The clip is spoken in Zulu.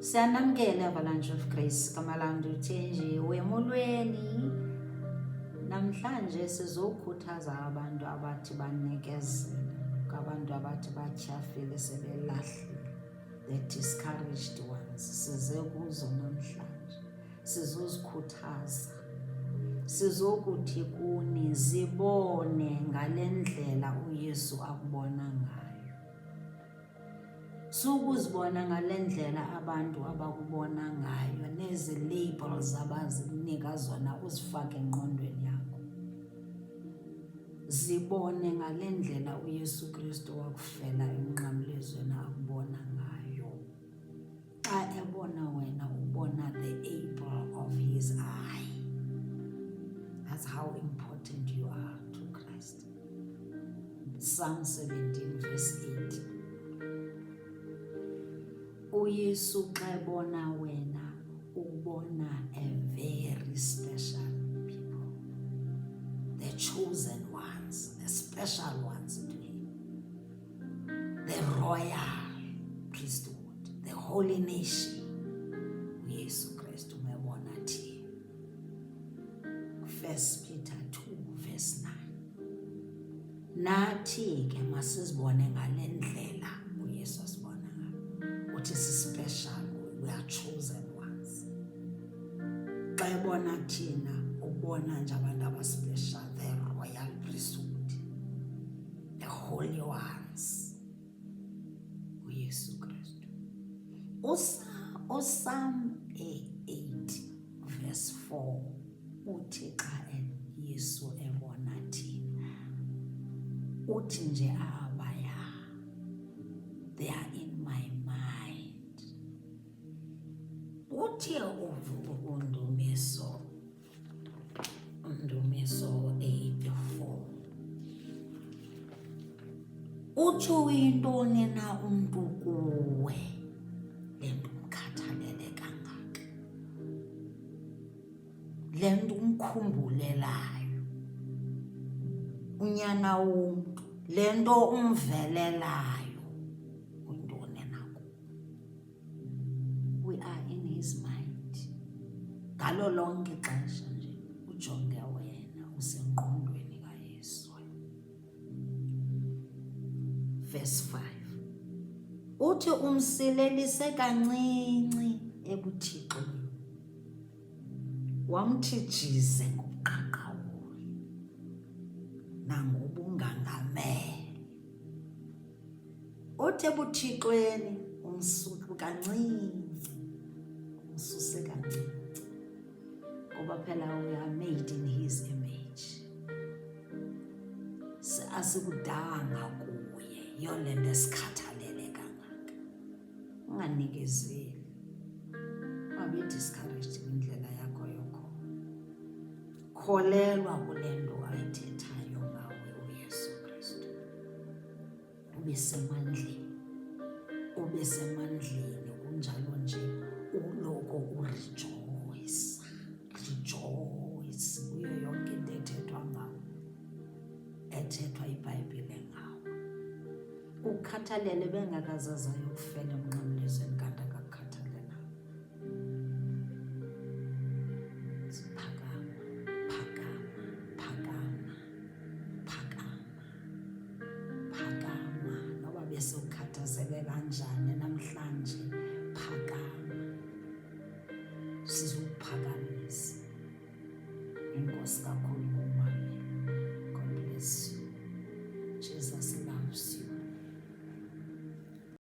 Siyanamkela Avalanche of Grace, Kamalandi Uthenji wemolweni. Namhlanje sizokhuthaza abantu abathi banekezela, abantu abathi batyhafile sebelahlile, the discouraged ones. Size kuzo namhlanje, sizozikhuthaza, sizokuthi kuni zibone ngale ndlela uYesu akubona ngayo. Sukuzibona ngale ndlela abantu abakubona ngayo, nezi labels abazinika zona uzifake engqondweni yakho. Zibone ngale ndlela uYesu Kristu wakufela emnqamlezweni akubona ngayo. Xa ebona wena ubona the apple of his eye. That's how important you are to Christ. Psalm 17 verse 8. uYesu xa ebona wena ubona a very special people, the chosen ones, the special ones to him, the royal priesthood, the holy nation. uYesu Kristu umebona thi. 1 Peter 2 verse 9. Nathi ke masizibone ngale ndlela uYesu asibona ngayo. Uthi si-special, we are chosen ones. Xa ebona thina ubona nje abantu aba-special, the royal priesthood, the holy ones. uYesu Kristu. uPsalm 8 verse 4 uthi xa Yesu ebona thina uthi nje abaya, they are in my mind. Uthi undumiso 8:4 utsho uyintoni na umntu kuwe le nto umkhathalele kangaka, le nto umkhumbulelayo, unyana womntu, le nto umvelelayo, uyintoni nako. We are in his mind ngalo lonke ixesha nje. Ujonge wena usengqondweni kaYesu. Verse 5 uthi umsilelise kancinci ebuthixweni, wamthi jize ngobuqaqawuli nangobungangamele. Uthi ebuthixweni umsuke kancinci, umsuse kancinci, ngoba phela we are made in his image. Asikudanga kuye, yole nto esikhathalele kangaka. Unganikezeli, ungabi discouraged kwindlela yakho yokholo. Kholelwa kule nto ayithethayo ngawe uYesu Kristu. Ube semandleni, kunjalo nje uloko urejoyce kuyo yonke into ethethwa ngawe, ethethwa iBhayibhile ngawe. Ukhathalele bengakazazayo ukufela emnqamlezweni kanti akakhathalela. Phakama, phakama, phakama, phakama, phakama. Noba bese ukhathazeke kanjani namhlanje, phakama. Sizokuphakamisa. Inkosi kakhulu.